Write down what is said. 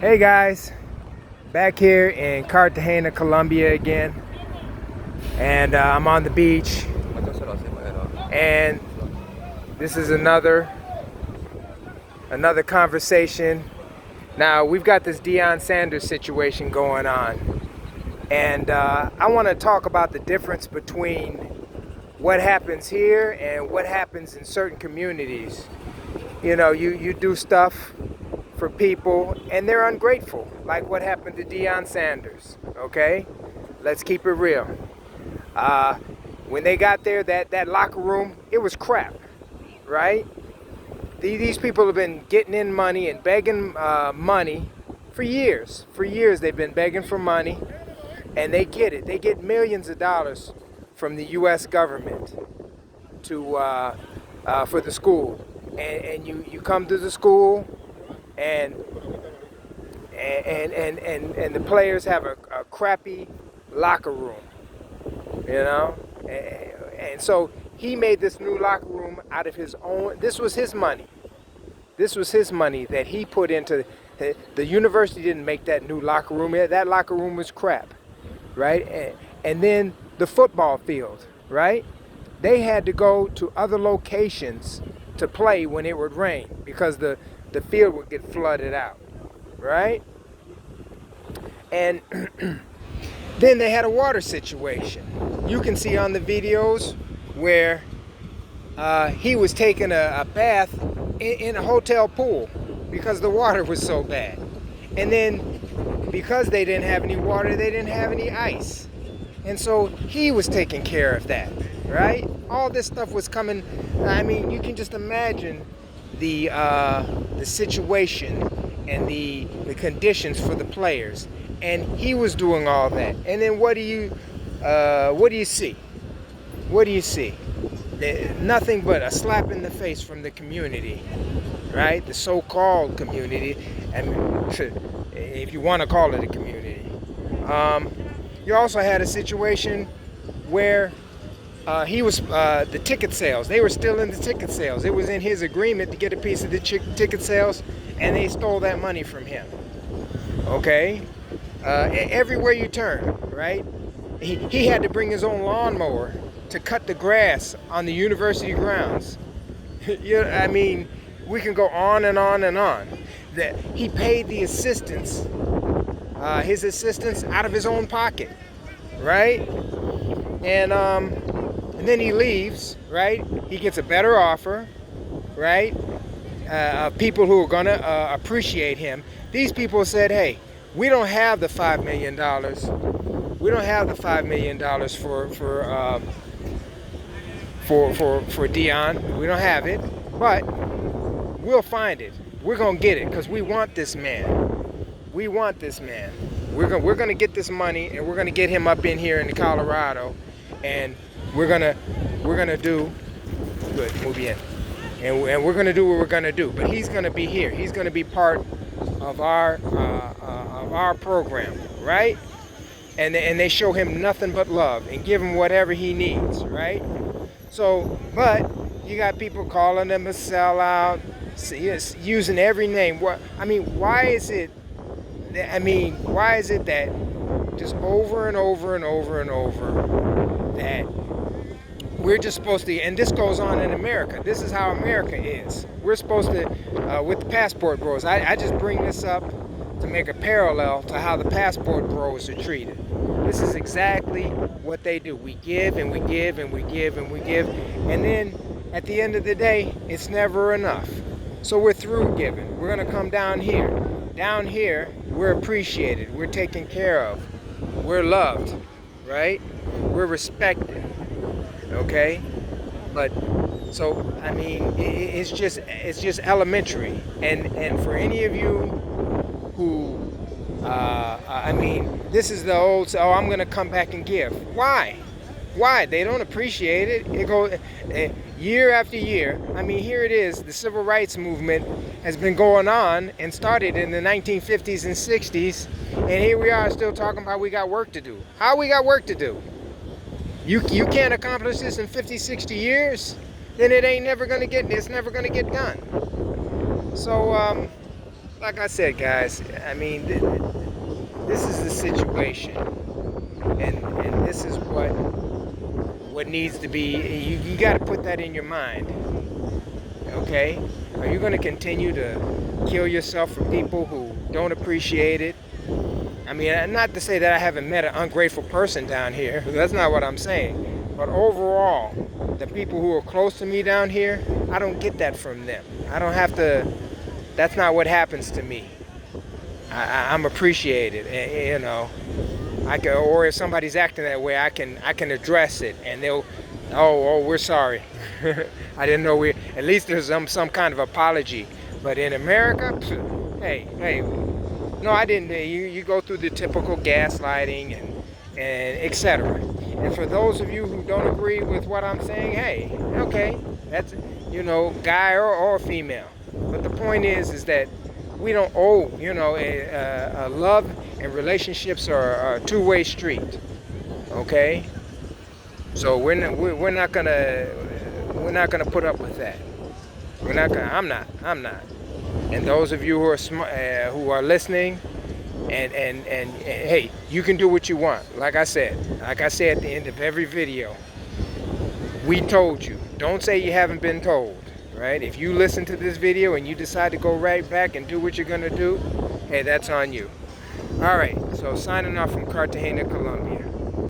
Hey guys, back here in Cartagena, Colombia again, and I'm on the beach, and this is another conversation. Now we've got this Deion Sanders situation going on, and I want to talk about the difference between what happens here and what happens in certain communities. You know, you do stuff for people and they're ungrateful, like what happened to Deion Sanders. Okay, let's keep it real. When they got there, that locker room, it was crap, right? These people have been getting in money and begging money for years. For years they've been begging for money, and they get it. They get millions of dollars from the U.S. government for the school, and you come to the school, and the players have a crappy locker room, you know, and so he made this new locker room out of his own. This was his money. This was his money that he put into the university. Didn't make that new locker room. That locker room was crap, right? And then the football field, right? They had to go to other locations to play when it would rain because the field would get flooded out, right? And then they had a water situation. You can see on the videos where he was taking a bath in a hotel pool because the water was so bad. And then because they didn't have any water, they didn't have any ice. And so he was taking care of that, right? All this stuff was coming. I mean, you can just imagine the situation and the conditions for the players, and he was doing all that. And then what do you see? What do you see? Nothing but a slap in the face from the community, right? The so-called community, and if you want to call it a community. You also had a situation where he was the ticket sales. They were still in the ticket sales. It was in his agreement to get a piece of the ticket sales, and they stole that money from him. Okay, everywhere you turn, right? He had to bring his own lawnmower to cut the grass on the university grounds. I mean, we can go on and on and on. That he paid the assistants, his assistants, out of his own pocket, right? And then he leaves, right? He gets a better offer, right? People who are gonna appreciate him. These people said, "Hey, we don't have the $5 million. We don't have the $5 million for Deion. We don't have it, but we'll find it. We're gonna get it because we want this man. We want this man. We're gonna get this money, and we're gonna get him up in here in Colorado, and we're gonna do good. Move in, and we're gonna do what we're gonna do. But he's gonna be here. He's gonna be part of our program, right? And they show him nothing but love and give him whatever he needs, right? So, but you got people calling him a sellout, using every name. What I mean, why is it that just over and over and over and over that we're just supposed to, and this goes on in America. This is how America is. We're supposed to, with the passport bros, I just bring this up to make a parallel to how the passport bros are treated. This is exactly what they do. We give and we give and we give and we give, and then at the end of the day, it's never enough. So we're through giving. We're gonna come down here. Down here, we're appreciated. We're taken care of. We're loved, right? We're respected. Okay, but so I mean, it's just elementary. And for any of you who, I mean, this is the old. Oh, I'm gonna come back and give. Why? Why? They don't appreciate it. It goes year after year. I mean, here it is. The civil rights movement has been going on and started in the 1950s and 60s, and here we are still talking about we got work to do. How we got work to do? You can't accomplish this in 50, 60 years, then it's never gonna get done. So like I said, guys, I mean, this is the situation, and this is what needs to be. You got to put that in your mind. Okay, are you going to continue to kill yourself for people who don't appreciate it? I mean, not to say that I haven't met an ungrateful person down here. That's not what I'm saying. But overall, the people who are close to me down here, I don't get that from them. I don't have to. That's not what happens to me. I'm appreciated, you know. I can, or if somebody's acting that way, I can address it, and they'll, we're sorry. I didn't know we. At least there's some kind of apology. But in America, hey, no, I didn't. You go through the typical gaslighting and etc. And for those of you who don't agree with what I'm saying, hey, okay, that's, you know, guy or female. But the point is that we don't owe, you know, love and relationships are a two-way street. Okay, so we're not gonna put up with that. We're not gonna. I'm not. And those of you who are listening, and hey, you can do what you want. Like I say at the end of every video, we told you. Don't say you haven't been told. Right? If you listen to this video and you decide to go right back and do what you're gonna do, hey, that's on you. All right. So signing off from Cartagena, Colombia.